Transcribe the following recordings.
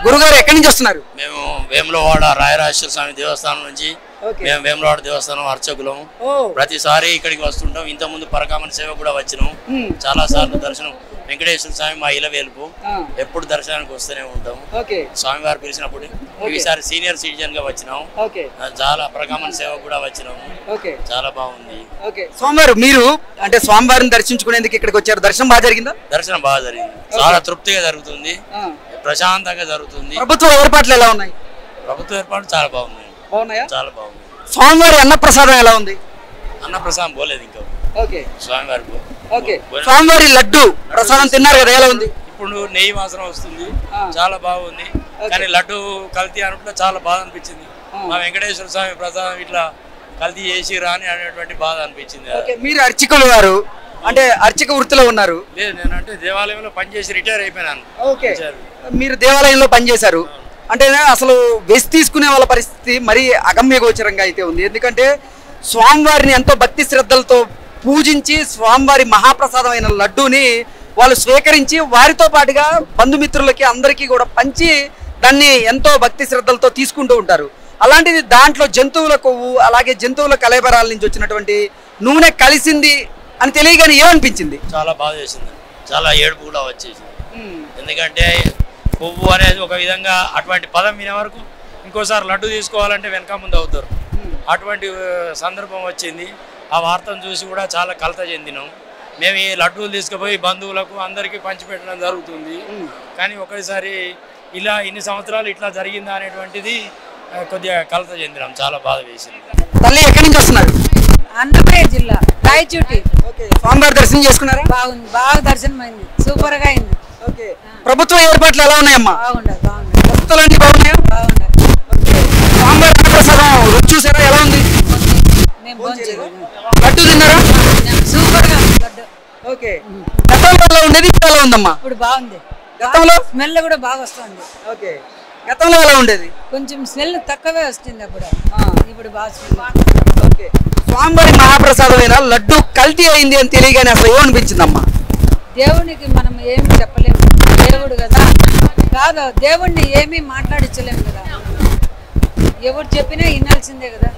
గురుగారు ఎక్కడి నుంచి వస్తున్నారు? మేము వేములవాడ రాయరాజేశ్వర స్వామి దేవస్థానం నుంచి మేము వేములవాడ దేవస్థానం అర్చకులం. ప్రతిసారి ఇక్కడికి వస్తుంటాం. ఇంత ముందు పరకామణ సేవ కూడా వచ్చినాం. చాలా సార్లు దర్శనం. వెంకటేశ్వర స్వామి మా ఇల వేలుపు. ఎప్పుడు దర్శనానికి వస్తూనే ఉంటాం. స్వామివారు పిలిచినప్పుడు ఈసారి సీనియర్ సిటిజన్ గా వచ్చినాం. చాలా పరకామణ సేవ కూడా వచ్చినాము. చాలా బాగుంది. స్వామివారు మీరు అంటే స్వామివారిని దర్శించుకునేందుకు ఇక్కడికి వచ్చారు. దర్శనం బాగా జరిగిందా? దర్శనం బాగా జరిగింది. చాలా తృప్తిగా జరుగుతుంది. ప్రశాంతంగా జరుగుతుంది. ప్రభుత్వ ఏర్పాట్లు ఎలా ఉన్నాయి? ప్రభుత్వ ఏర్పాట్లు చాలా బాగున్నాయి. చాలా బాగుంది. స్వామివారి అన్నప్రసాదం ఎలా ఉంది? అన్నప్రసాదం పోలేదు ఇంకా. స్వామివారి లడ్డు ప్రసాదం తిన్నారు కదా, ఎలా ఉంది? ఇప్పుడు నెయ్యి వాసన వస్తుంది. చాలా బాగుంది. కానీ లడ్డు కల్తీ అనట్లో చాలా బాధ అనిపించింది. మా వెంకటేశ్వర స్వామి ప్రసాదం ఇట్లా కల్తీ చేసి రాని అనేటువంటి బాధ అనిపించింది. మీరు అర్చకులు గారు అంటే అర్చక వృత్తిలో ఉన్నారు? లేదు, నేనంటే దేవాలయంలో పనిచేసి రిటైర్ అయిపోయినాను. మీరు దేవాలయంలో పనిచేశారు అంటే అసలు వెసి తీసుకునే వాళ్ళ పరిస్థితి మరీ అగమ్య గోచరంగా అయితే ఉంది. ఎందుకంటే స్వామివారిని ఎంతో భక్తి శ్రద్ధలతో పూజించి స్వామివారి మహాప్రసాదం అయిన లడ్డూని వాళ్ళు స్వీకరించి వారితో పాటుగా బంధుమిత్రులకి అందరికీ కూడా పంచి దాన్ని ఎంతో భక్తి శ్రద్ధలతో తీసుకుంటూ ఉంటారు. అలాంటిది దాంట్లో జంతువుల కొవ్వు అలాగే జంతువుల కలేబరాల నుంచి వచ్చినటువంటి నూనె కలిసింది అని తెలియగానే ఏమనిపించింది? చాలా బాధ చేసింది. చాలా ఏడుపు కూడా వచ్చేసింది. ఎందుకంటే కొవ్వు అనేది ఒక విధంగా అటువంటి పదం వినే వరకు ఇంకోసారి లడ్డు తీసుకోవాలంటే వెనక ముందు అవుతారు. అటువంటి సందర్భం వచ్చింది. ఆ వార్తను చూసి కూడా చాలా కలత చెందినాం. మేము ఈ లడ్డూలు తీసుకుపోయి బంధువులకు అందరికీ పంచిపెట్టడం జరుగుతుంది. కానీ ఒకసారి ఇలా ఇన్ని సంవత్సరాలు ఇట్లా జరిగిందా అనేటువంటిది కొద్దిగా కలత చెందినాం. చాలా బాధ వేసింది. తల్లి ఎక్కడి నుంచి వస్తున్నారు? అన్నమయ్య జిల్లా రాయచూటి. స్వామివారి దర్శనం చేసుకున్నారా? బాగుంది, బాగా దర్శనం అయింది. సూపర్ గా అయింది. ప్రభుత్వ ఏర్పాట్లు ఎలా ఉన్నాయమ్మా? బాగుండదు. ప్రభుత్వాలన్నీ బాగున్నాయా? బాగుండదు. స్వామివారి ప్రసాదం రుచి చూసారా, ఎలా ఉంది? లడ్డు తిన్నారా? సూపర్ గా ఉంది లడ్డు. గతంలో ఎలా ఉండేది, ఇప్పుడు ఎలా ఉందమ్మా? ఇప్పుడు బాగుంది. గతంలో స్మెల్ కూడా బాగా వస్తుంది. గతంలో ఎలా ఉండేది? కొంచెం స్మెల్ తక్కువే వస్తుంది అప్పుడు. ఇప్పుడు బాగా స్వామివారి మహాప్రసాదమైన లడ్డు కల్తీ అయింది అని తెలియగానే అసలు ఏమనిపించిందమ్మా? దేవునికి మనం ఏమి చెప్పలేము. దేవుడు కదా, కాదు దేవుణ్ణి ఏమీ మాట్లాడించలేము కదా. ఎవరు చెప్పినా వినాల్సిందే కదా.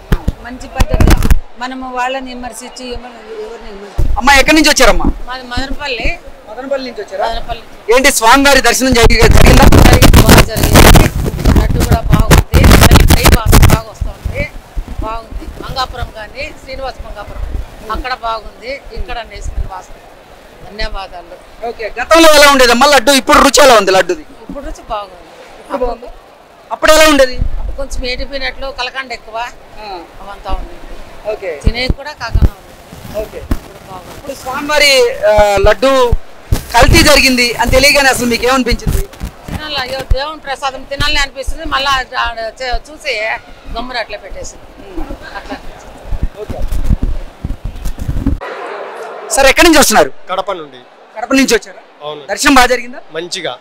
మంచి పద్ధతి. మనము వాళ్ళని విమర్శించి ఎవరిని అమ్మా ఎక్కడి నుంచి వచ్చారమ్మా? మదనపల్లి. మదనపల్లి నుంచి వచ్చారా? ఏంటి స్వామివారి దర్శనం జరిగిందా? బాగా జరిగింది. లడ్డు కూడా బాగుంది. నెయ్యి వాసన బాగా వస్తుంది. బాగుంది. మంగాపురం కానీ శ్రీనివాస మంగాపురం అక్కడ బాగుంది. ఇక్కడ నేషనల్ వాసన. ధన్యవాదాలు. గతంలో ఎలా ఉండేదమ్మా లడ్డు, ఇప్పుడు రుచి ఎలా ఉంది లడ్డుది? ఇప్పుడు రుచి బాగుంది. అప్పుడు ఎలా ఉండేది? కొంచెం ఏడిపోయినట్లు కలకండ ఎక్కువ అవంతా ఉంది. తినే కూడా కాకుండా ఉంది. ఇప్పుడు స్వామివారి లడ్డు కల్తీ జరిగింది అని తెలియగానే అసలు మీకు ఏమనిపించింది? తినాలి, అయ్యో దేవుని ప్రసాదం తినాలని అనిపిస్తుంది. మళ్ళీ చూసి గమ్మున అట్లా పెట్టేసింది. అట్లా. సార్ ఎక్కడి నుంచి వస్తున్నారు? కడప నుండి. కడప నుంచి వచ్చారా? అవును. దర్శనం బాగా జరిగిందా? మంచిగా,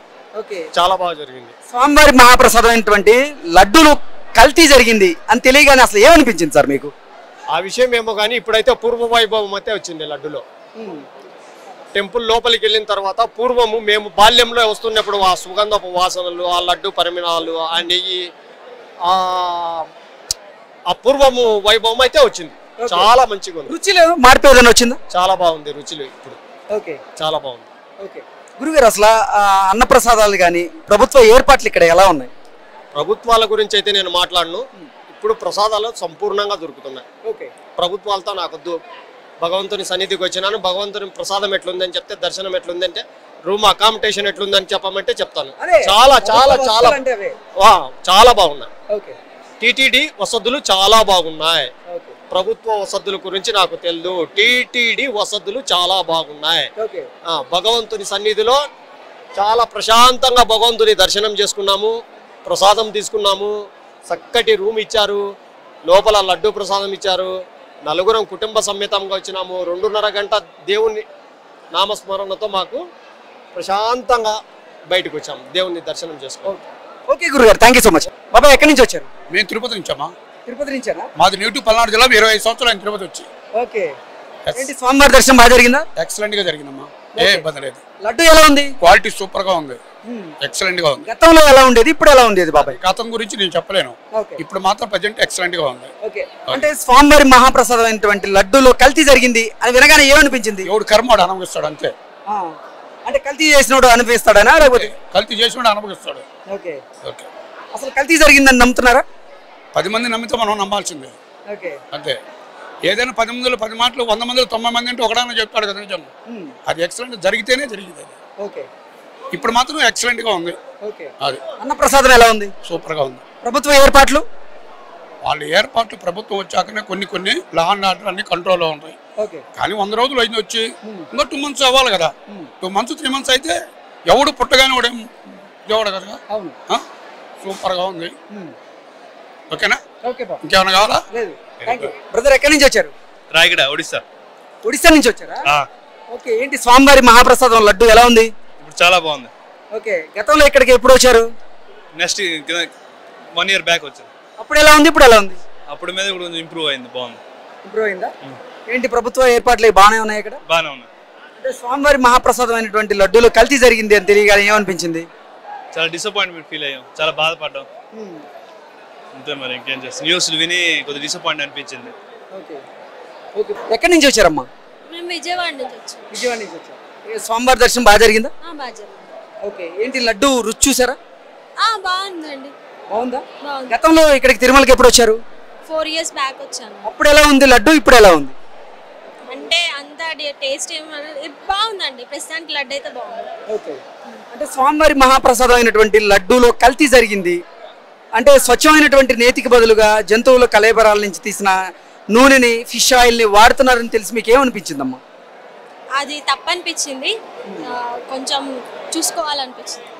చాలా బాగా జరిగింది. స్వామివారి మహాప్రసాదం అయినటువంటి లడ్డూలు కల్తీ జరిగింది అని తెలియగానే అసలు ఏమనిపించింది సార్ మీకు? ఆ విషయం ఏమో కానీ ఇప్పుడైతే పూర్వ వైభవం అయితే వచ్చింది లడ్డులో. టెంపుల్ లోపలికి వెళ్ళిన తర్వాత పూర్వము మేము బాల్యంలో వస్తున్నప్పుడు ఆ సుగంధపు వాసనలు, ఆ లడ్డు పరిమాణాలు, ఆ నెయ్యి, ఆ పూర్వము వైభవం అయితే వచ్చింది. చాలా మంచిగా ఉంది. రుచిలో మార్పు ఏదైనా వచ్చిందా? చాలా బాగుంది రుచిలో ఇప్పుడు. చాలా బాగుంది. గురుగారు అసలు అన్నప్రసాదాలు కానీ ప్రభుత్వ ఏర్పాట్లు ఇక్కడ ఎలా ఉన్నాయి? ప్రభుత్వాల గురించి అయితే నేను మాట్లాడను. ఇప్పుడు ప్రసాదాలు సంపూర్ణంగా దొరుకుతున్నాయి. ప్రభుత్వాలతో నాకొద్దు. భగవంతుని సన్నిధికి వచ్చినాను, భగవంతుని ప్రసాదం ఎట్లుందని చెప్తే, దర్శనం ఎట్లుందంటే, రూమ్ అకామిడేషన్ ఎట్లుందని చెప్పమంటే చెప్తాను. చాలా చాలా చాలా చాలా బాగున్నాయి. టీటీడీ వసతులు చాలా బాగున్నాయి. ప్రభుత్వ వసతుల గురించి నాకు తెలియదు. టీటీడీ వసతులు చాలా బాగున్నాయి. భగవంతుని సన్నిధిలో చాలా ప్రశాంతంగా భగవంతుని దర్శనం చేసుకున్నాము, ప్రసాదం తీసుకున్నాము. చక్కటి రూమ్ ఇచ్చారు, లోపల లడ్డు ప్రసాదం ఇచ్చారు. నలుగురం కుటుంబ సమేతంగా వచ్చినాము. 2.5 గంట దేవుని నామస్మరణతో మాకు ప్రశాంతంగా బయటకు వచ్చాము, దేవుని దర్శనం చేసుకోవాలి. ఓకే గురుగారు, థ్యాంక్ యూ సో మచ్. బాబా ఎక్కడి నుంచి వచ్చారు? మేము తిరుపతి నుంచమ్మా. తిరుపతి నుంచేనా? మాది నేటివ్ పల్నాడు జిల్లా. 25 సంవత్సరాలు ఆయన తిరుపతి వచ్చి. ఓకే. స్వామివారి దర్శనం బాగా జరిగిందా? ఎక్సలెంట్ గా జరిగిందమ్మా, ఏ ఇబ్బంది లేదు. లడ్డు ఎలా ఉంది? క్వాలిటీ సూపర్ గా ఉంది, ఎక్సలెంట్ గా ఉంది. గతంలో ఎలా ఉండేది, ఇప్పుడు ఎలా ఉండేది బాబాయ్? గతం గురించి నేను చెప్పలేను, ఓకే. ఇప్పుడు మాత్రం ప్రజెంట్ ఎక్సలెంట్ గా ఉంది. ఓకే. అంటే స్వామివారి మహాప్రసాదం అయినటువంటి లడ్డూలో కల్తీ జరిగింది అని వినగానే ఏమనిపించింది? ఎవడు కర్మడు అనుభవిస్తాడు అంతే. అంటే కల్తీ చేసినోడు అనిపిస్తాడనా లేకపోతే? కల్తీ చేసినోడు అనుభవిస్తాడు. ఓకే. ఓకే. అసలు కల్తీ జరిగిందని నమ్ముతున్నారా? 10 మంది నమ్మితే మనం నమ్మాల్సిందే. ఓకే. అంతే. ఏదైనా 10 మందిలో 10 మాటలు 100 మందిలో 90 మంది అంటే ఒకడన్నా చెప్తాడు కదా నిజం. అది ఎక్సలెంట్ జరిగితేనే జరిగింది అది. ఓకే. ఇప్పుడు మాత్రం ఎక్సలెంట్ గా ఉంది. ఓకే. అది అన్నప్రసాదం ఎలా ఉంది? సూపర్ గా ఉంది. ప్రభుత్వ ఏర్పాట్లు? వాళ్ళ ఏర్పాట్లు ప్రభుత్వం వచ్చాకనే కొన్ని లా అండ్ ఆర్డర్ అన్ని కంట్రోల్లో ఉంటాయి. ఓకే. కానీ 100 రోజులు అయింది వచ్చి, ఇంకా 2 months అవ్వాలి కదా. 2 months 3 months అయితే ఎవడు పుట్టగానే వాడేం దేవుడు కదా. అవును. సూపర్ గా ఉంది. ఓకేనా? ఓకే బాబు. ఇంకేమైనా కావాలా? లేదు. థాంక్యూ. బ్రదర్ ఎక్కడి నుంచి వచ్చారు? రాయగడ, ఒడిస్సా. ఒడిస్సా నుంచి వచ్చారా? ఓకే. ఏంటి స్వామివారి మహాప్రసాదం లడ్డు ఎలా ఉంది? ఇప్పుడు చాలా బాగుంది. ఓకే. గతంలో ఇక్కడికి ఎప్పుడు వచ్చారు? నెక్స్ట్ 1 year బ్యాక్ వచ్చాను. అప్పుడు ఎలా ఉంది, ఇప్పుడు ఎలా ఉంది? అప్పుడు మీద ఇప్పుడు కొంచెం ఇంప్రూవ్ అయింది, బాగుంది. ఇంప్రూవ్ అయిందా? ఏంటి ప్రభుత్వ ఏర్పాట్లు బాగానే ఉన్నాయి ఇక్కడ? బాగానే ఉన్నాయి. అంటే స్వామివారి మహాప్రసాదం అయినటువంటి లడ్డూలో కల్తీ జరిగింది అని తెలియగానే ఏమనిపించింది? చాలా డిసప్పాయింట్మెంట్ ఫీల్ అయ్యాం, చాలా బాధపడ్డాం. అంతే, మరి ఇంకేం చేస్తాం. న్యూస్లు విని కొద్దిగా డిసప్పాయింట్ అనిపించింది. ఓకే. ఓకే. ఎక్కడి నుంచి వచ్చారమ్మా? మేము విజయవాడ నుంచి వచ్చాం. విజయవాడ నుంచి వచ్చారు. స్వామివారి దర్శనం బాగా జరిగిందా? బాగా జరిగింది. ఓకే. ఏంటి లడ్డు రుచి చూసారా? బాగుందండి. బాగుందా? బాగుంది. గతంలో ఇక్కడికి తిరుమలకి ఎప్పుడు వచ్చారు? 4 years బ్యాక్ వచ్చాను. అప్పుడు ఎలా ఉంది లడ్డు, ఇప్పుడు ఎలా ఉంది? అంటే అంత టేస్ట్ బాగుందండి. ప్రస్తుతానికి లడ్డు అయితే బాగుంది. ఓకే. అంటే స్వామివారి మహాప్రసాదం అయినటువంటి లడ్డూలో కల్తీ జరిగింది అంటే స్వచ్ఛమైనటువంటి నేతికి బదులుగా జంతువుల కలేబరాల నుంచి తీసిన నూనెని, ఫిష్ ఆయిల్ని వాడుతున్నారని తెలిసి మీకు ఏమనిపించిందమ్మా? అది తప్పనిపించింది, కొంచెం చూసుకోవాలనిపించింది.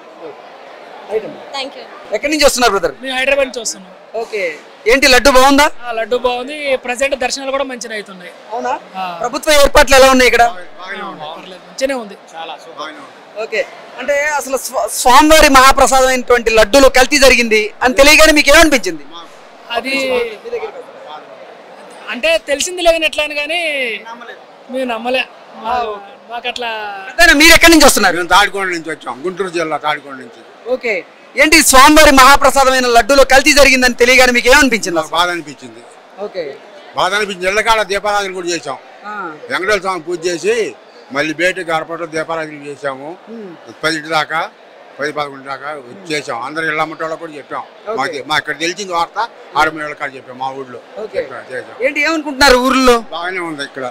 Thank you. ఎక్కడి నుంచి వస్తున్నారు బ్రదర్? మేము హైదరాబాద్ నుంచి వస్తున్నాం. ఓకే. ఏంటి లడ్డు బాగుందా? లడ్డు బాగుంది. ప్రజెంట్ దర్శనాలు కూడా మంచిగా అవుతున్నాయి. అవునా? ప్రభుత్వ ఏర్పాట్లు ఎలా ఉన్నాయి ఇక్కడ? మంచిగానే ఉంది. ఓకే. అంటే అసలు స్వామివారి మహాప్రసాదం అయినటువంటి లడ్డూలో కల్తీ జరిగింది అని తెలియగానే మీకు ఏమనిపించింది? అది అంటే తెలిసింది లేదని ఎట్లా అని కానీ మేము నమ్మలే. మాకు అట్లా. మీరు ఎక్కడి నుంచి వస్తున్నారు? మేము తాడికొండ నుంచి వచ్చాం, గుంటూరు జిల్లా తాడికొండ నుంచి. ఓకే. ఏంటి స్వామివారి మహాప్రసాదమైన లడ్డూలో కల్తీ జరిగిందని తెలియగానే మీకు ఏమనిపించింది? బాధ అనిపించింది. ఓకే. బాధ అనిపించింది. ఇళ్ళకాడ దీపారాధన కూడా చేసాం. వెంకటేశ్వర స్వామి పూజ చేసి మళ్ళీ బయటకు గడపట్లో దీపారాధన చేసాము. 10 దాకా 10-11 దాకా చేసాం. అందరు ఇళ్ళ అమ్మటోళ్ళకి కూడా చెప్పాం. మా ఇక్కడ తెలిసింది వార్త ఆడమిళ్ళ కాడ చెప్పాం మా ఊళ్ళో. ఏంటి ఏమనుకుంటున్నారు ఊర్లో? బాగానే ఉంది ఇక్కడ,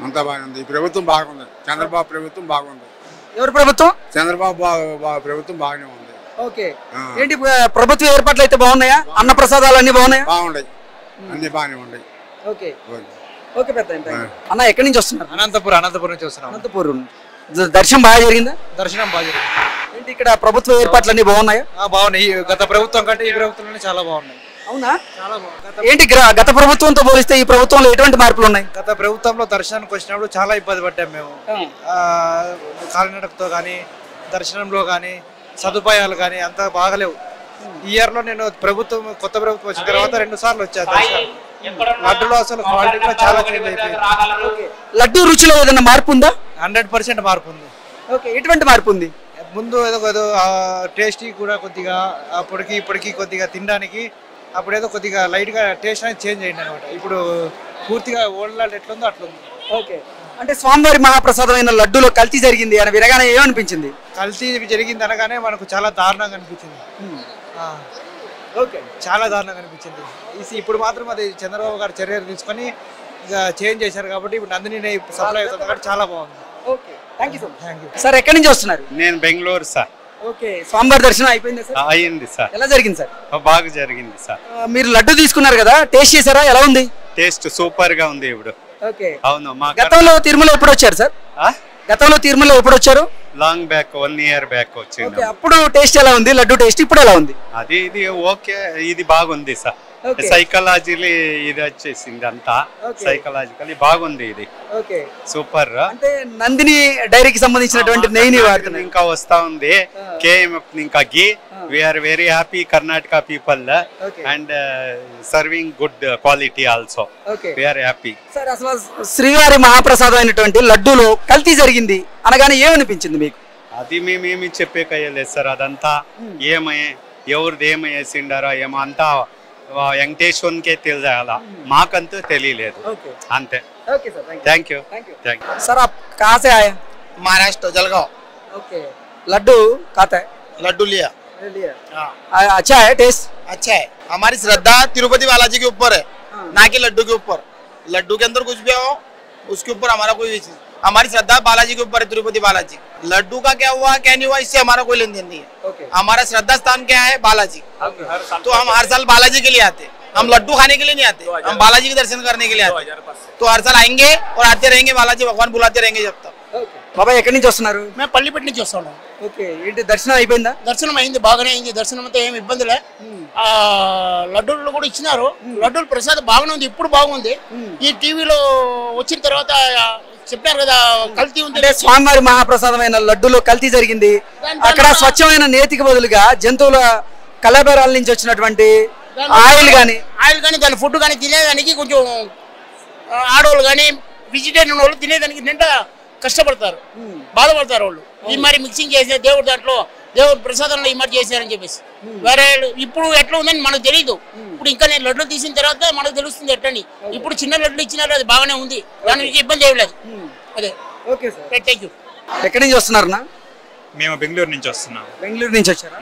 అంతా బాగానే ఉంది. ఈ ప్రభుత్వం బాగుంది, చంద్రబాబు ప్రభుత్వం బాగుంది. ఎవరు ప్రభుత్వం? చంద్రబాబు ప్రభుత్వం బాగానే ఉంది. ఓకే. ఏంటి ప్రభుత్వ ఏర్పాట్లు అయితే బాగున్నాయా? అన్న ప్రసాదాలు అన్ని బాగున్నాయా? బాగున్నాయి, అన్ని బాగానే ఉన్నాయి. ఓకే. ఓకే పెద్ద అన్న ఎక్కడి నుంచి వస్తున్నారు? అనంతపురం నుంచి వస్తున్నాం. అనంతపురం. దర్శనం బాగా జరిగిందా? దర్శనం బాగా జరిగింది. ఏంటి ఇక్కడ ప్రభుత్వ ఏర్పాట్లు అన్ని బాగున్నాయా? బాగున్నాయి. గత ప్రభుత్వం కంటే ఈ ప్రభుత్వంలోనే చాలా బాగున్నాయి. అవునా? చాలా బాగుంది. ఏంటి గత ప్రభుత్వంతో పోలిస్తే ఈ ప్రభుత్వంలో ఎటువంటి మార్పులు ఉన్నాయి? గత ప్రభుత్వంలో దర్శనానికి వచ్చినప్పుడు చాలా ఇబ్బంది పడ్డాం మేము. కాలినడకతో కానీ దర్శనంలో కానీ సదుపాయాలు కానీ అంత బాగలేవు. ఈ ఇయర్లో నేను కొత్త ప్రభుత్వం వచ్చిన తర్వాత 2 సార్లు వచ్చాను. లడ్డులో అసలు క్వాలిటీ కూడా చాలా చేంజ్ అయిపోయింది. లడ్డు రుచిలో ఏదైనా మార్పు ఉందా? 100% మార్పు ఉంది. ఓకే. ఎటువంటి మార్పు ఉంది? ముందు ఏదో టేస్టీ కూడా కొద్దిగా అప్పటికి ఇప్పటికి కొద్దిగా తినడానికి అప్పుడేదో కొద్దిగా లైట్గా టేస్ట్ అనేది చేంజ్ అయింది అనమాట. ఇప్పుడు పూర్తిగా ఓల్డ్ లడ్డు ఎట్లుందో అట్లుంది. ఓకే. అంటే స్వామివారి మహాప్రసాదమైన లడ్డూలో కల్తీ జరిగింది అని వినగానే ఏమనిపించింది? కల్తీ జరిగింది అనగానే మనకు చాలా దారుణంగా అనిపించింది. ఓకే. చాలా దారుణంగా అనిపించింది. ఇప్పుడు మాత్రం అది చంద్రబాబు గారు చర్యలు తీసుకొని ఇక చేంజ్ చేశారు కాబట్టి ఇప్పుడు నందిని నెయ్యి సప్లై అవుతుంది కాబట్టి చాలా బాగుంది. ఓకే. Thank you sir. ఎక్కడి నుంచి వస్తున్నారు? నేను బెంగళూరు సార్. ఓకే. స్వామివారి దర్శనం అయిపోయిందా సార్? అయింది సార్. ఎలా జరిగింది సార్? బాగా జరిగింది సార్. మీరు లడ్డు తీసుకున్నారు కదా, టేస్ట్ చేశారా? ఎలా ఉంది? టేస్ట్ సూపర్ గా ఉంది ఇప్పుడు. ఓకే. అవును. గతంలో తిరుమల ఎప్పుడు వచ్చారు సార్? గతంలో తిరుమల ఎప్పుడు వచ్చారు? లాంగ్ బ్యాక్ 1 year బ్యాక్ వచ్చింది. అప్పుడు టేస్ట్ ఎలా ఉంది? లడ్డు టేస్ట్ ఇప్పుడు ఎలా ఉంది? అది ఇది ఓకే, ఇది బాగుంది సార్. సైకలాజికలీ ఇది వచ్చేసింది అంతా. సైకలాజికలీ బాగుంది ఇది. ఓకే. సూపర్. అంటే నందిని డైరీకి సంబంధించినటువంటి నెయ్యిని వాడుతున్నాం. ఇంకా వస్తా ఉంది KMF ఇంకా ghee. We are very happy Karnataka people and serving good quality also. We are happy. Sir అసలు శ్రీవారి మహాప్రసాదం అయినటువంటి లడ్డూలో కల్తీ జరిగింది అనగానే ఏమనిపించింది మీకు? అది మేమేమి చెప్పేకయ్యలేదు సార్. అదంతా ఎవరిది ఏమి వేసిండారా ఏమో అంతా వెంకటేశ్వరునికే తెలియాలా, మాకంతా తెలియలేదు అంతే. Thank you. सर आप कहाँ से आए? महाराष्ट्र जलगांव। ओके, लड्डू खाता है? लड्डू लिया। अच्छा है टेस्ट? अच्छा है। हमारी श्रद्धा तिरुपति बालाजी के ऊपर है, ना कि लड्डू के ऊपर। लड्डू के अंदर कुछ भी हो उसके ऊपर हमारा कोई, हमारी श्रद्धा बालाजी के ऊपर है, तिरुपति बालाजी। लड्डू का क्या हुआ क्या नहीं हुआ इससे हमारा कोई लेन देन नहीं है। हमारा श्रद्धा स्थान क्या है? बालाजी। तो हम हर साल बालाजी के लिए आते, हम लड्डू खाने के लिए नहीं आते, हम बालाजी के दर्शन करने के लिए आते। तो हर साल आएंगे और आते रहेंगे, बालाजी भगवान बुलाते रहेंगे जब तक। బాబాయ్ ఎక్కడి నుంచి వస్తున్నారు? मैं पल्लीपेट నుంచి వస్తాను। ఓకే, ఏంటి దర్శనం అయిపోయిందా? దర్శనం అయింది, బాగానే అయింది దర్శనం. అంతా ఏమి ఇబ్బంది లే. లడ్డూలు కూడా ఇచ్చినారు, లడ్డూలు ప్రసాదం బాగానే ఉంది, ఇప్పుడు బాగుంది. ఈ టీవీలో వచ్చిన తర్వాత చెప్పారు కదా కల్తీ ఉంది. అంటే స్వామివారి మహాప్రసాదమైన లడ్డూలో కల్తీ జరిగింది. అక్కడ స్వచ్ఛమైన నేతికి బదులుగా జంతువుల కలబెరాల నుంచి వచ్చినటువంటి ఆయిల్ కానీ దాని ఫుడ్ కానీ తినేదానికి కొంచెం ఆడవాళ్ళు కానీ వెజిటేరియన్ వాళ్ళు తినేదానికి నిండా కష్టపడతారు, బాధపడతారు వాళ్ళు. ఈ మరి మిక్సింగ్ చేసే దేవుడు దాంట్లో దేవుడు ప్రసాదంలో ఈ మరి చేశారని చెప్పేసి వేరే ఇప్పుడు ఎట్లా ఉందని మనకు తెలియదు. ఇప్పుడు ఇంకా నేను లడ్లు తీసిన తర్వాత మనకు తెలుస్తుంది ఎట్లని. ఇప్పుడు చిన్న లడ్లు ఇచ్చినారు, అది బాగానే ఉంది, దానికి ఇబ్బంది ఏమి లేదు. అదే. Okay sir, thank you. ఎక్కడి నుంచి వస్తున్నారన్నా? మేము బెంగళూరు నుంచి వస్తున్నాం. బెంగళూరు నుంచి వచ్చారా?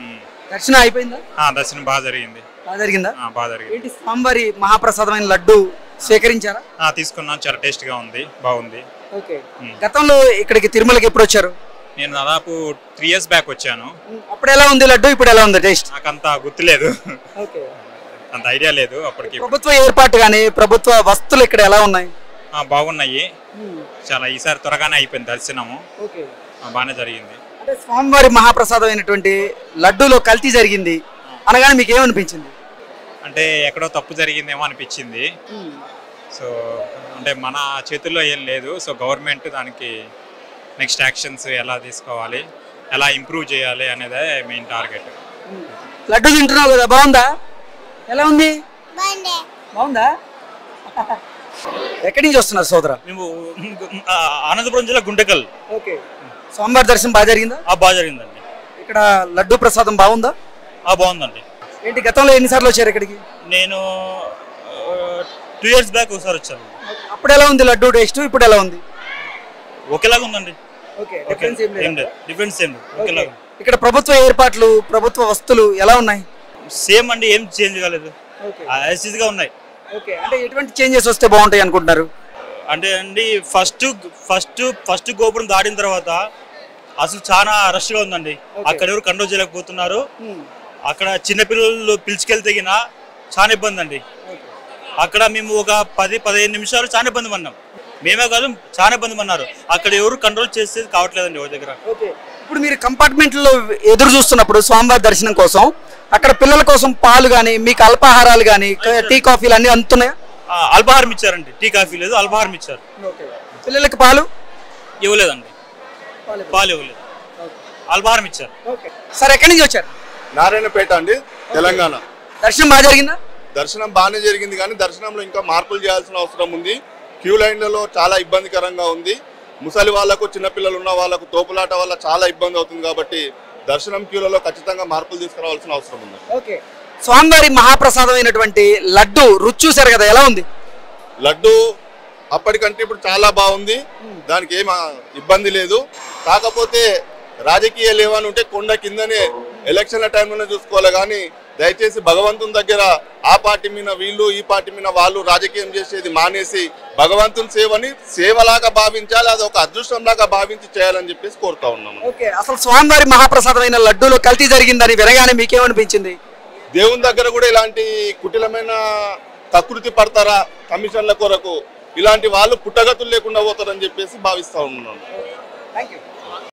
దర్శనం అయిపోయిందా? దర్శనం బాగా జరిగింది. బాగా జరిగిందా? బాగా జరిగింది. ఏంటి స్వామివారి మహాప్రసాదమైన లడ్డు స్వీకరించారా? తీసుకున్నాం, చాలా టేస్ట్ గా ఉంది, బాగుంది. ఓకే, గతంలో ఇక్కడికి తిరుమలకి ఎప్పుడు వచ్చారు? నేను దాదాపు 3 years బ్యాక్ వచ్చాను. అప్పుడు ఎలా ఉంది లడ్డు, ఇప్పుడు ఎలా ఉంది టేస్ట్? నాకు అంత గుర్తులేదు, అంత ఐడియా లేదు అప్పటికి. ప్రభుత్వ ఏర్పాటు కానీ ప్రభుత్వ వస్తువులు ఇక్కడ ఎలా ఉన్నాయి? బాగున్నాయి, చాలా ఈసారి త్వరగానే అయిపోయింది దర్శనము, బాగానే జరిగింది. అంటే స్వామివారి మహాప్రసాదం అయినటువంటి లడ్డూలో కల్తీ జరిగింది అనగానే మీకు ఏమనిపించింది? అంటే ఎక్కడో తప్పు జరిగిందేమో అనిపించింది. సో అంటే మన చేతుల్లో ఏం లేదు. సో గవర్నమెంట్ దానికి నెక్స్ట్ యాక్షన్స్ ఎలా తీసుకోవాలి, ఎలా ఇంప్రూవ్ చేయాలి అనేదే మెయిన్ టార్గెట్. లడ్డు తింటున్నావు కదా, బాగుందా? ఎలా ఉంది? బాగుందా? ఎక్కడి నుంచి వస్తున్నారు సోదరా? మేము అనంతపురం జిల్లా గుంటకల్. ఓకే, స్వామివారి దర్శనం బాగా జరిగిందా? బాగా జరిగిందండి. ఇక్కడ లడ్డు ప్రసాదం బాగుందా? బాగుందండి. ఏంటి గతంలో ఎన్నిసార్లు వచ్చారు ఇక్కడికి? నేను 2 years బ్యాక్ ఒకసారి వచ్చాను. అప్పుడు ఎలా ఉంది లడ్డు టేస్ట్, ఇప్పుడు ఎలా ఉంది? ఒకేలాగా ఉందండి. డిఫరెన్స్ ఏం లేదు, ఒకేలాగా. ఇక్కడ ప్రభుత్వ ఏర్పాట్లు ప్రభుత్వ వస్తువులు ఎలా ఉన్నాయి? సేమ్ అండి, ఏం చేంజ్ కాలేదు, గా ఉన్నాయి. ఓకే, అంటే ఎటువంటి చేంజెస్ వస్తే బాగుంటాయి అనుకుంటున్నారు? అంటే అండి ఫస్ట్ గోపురం దాటిన తర్వాత అసలు చాలా రష్గా ఉందండి. అక్కడ ఎవరు కంట్రోల్ చేయలేకపోతున్నారు. అక్కడ చిన్నపిల్లలు పిలుచుకెళ్తే చాలా ఇబ్బంది అండి. అక్కడ మేము ఒక 10-15 నిమిషాలు చాలా ఇబ్బంది పడినాం. మేమే కాదు, చాలా ఇబ్బంది పడినారు. అక్కడ ఎవరు కంట్రోల్ చేసేది కావట్లేదండి ఎవరి దగ్గర. ఇప్పుడు మీరు కంపార్ట్మెంట్ లో ఎదురు చూస్తున్నప్పుడు స్వామివారి దర్శనం కోసం అక్కడ పిల్లల కోసం పాలు గానీ మీకు అల్పాహారాలు గానీ టీ కాఫీలు అన్ని అందుతున్నాయా? అల్పాహారం ఇచ్చారండి, టీ కాఫీ లేదు, అల్పాహారం ఇచ్చారు. పిల్లలకి పాలు ఇవ్వలేదండి, పాలు ఇవ్వలేదు, అల్పాహారం ఇచ్చారు. సార్ ఎక్కడి నుంచి వచ్చారు? నారాయణపేట అండి, తెలంగాణ. దర్శనం బాగా జరిగిందా? దర్శనం బాగానే జరిగింది, కానీ దర్శనంలో ఇంకా మార్పులు చేయాల్సిన అవసరం ఉంది. క్యూ లైన్లలో చాలా ఇబ్బందికరంగా ఉంది. ముసలి వాళ్ళకు, చిన్నపిల్లలు ఉన్న వాళ్ళకు తోపులాట వల్ల చాలా ఇబ్బంది అవుతుంది. కాబట్టి దర్శనం క్యూలలో ఖచ్చితంగా మార్పులు తీసుకురావాల్సిన అవసరం ఉంది. ఓకే, స్వామివారి మహాప్రసాదం అయినటువంటి లడ్డు రుచి చూసారు కదా, ఎలా ఉంది? లడ్డు అప్పటికంటే ఇప్పుడు చాలా బాగుంది, దానికి ఏం ఇబ్బంది లేదు. కాకపోతే రాజకీయాలు ఏమని ఉంటే కొండ కిందనే ఎలక్షన్ల టైంలోనే చూసుకోవాలి. కానీ దయచేసి భగవంతుని దగ్గర ఆ పార్టీ మీద వీళ్ళు, ఈ పార్టీ మీద వాళ్ళు రాజకీయం చేసేది మానేసి భగవంతుని సేవని సేవలాగా భావించాలి, అది ఒక అదృష్టం లాగా భావించి చేయాలని చెప్పేసి కోరుతా ఉన్నాము. ఓకే, అసలు స్వామివారి మహాప్రసాదమైన లడ్డూలో కల్తీ జరిగిందని వినగానే మీకేమనిపించింది? దేవుని దగ్గర కూడా ఇలాంటి కుటిలమైన కకృతి పడతారా కమిషన్ల కొరకు? ఇలాంటి వాళ్ళు పుట్టగతులు లేకుండా పోతారని చెప్పేసి భావిస్తా ఉన్నాను. Thank you.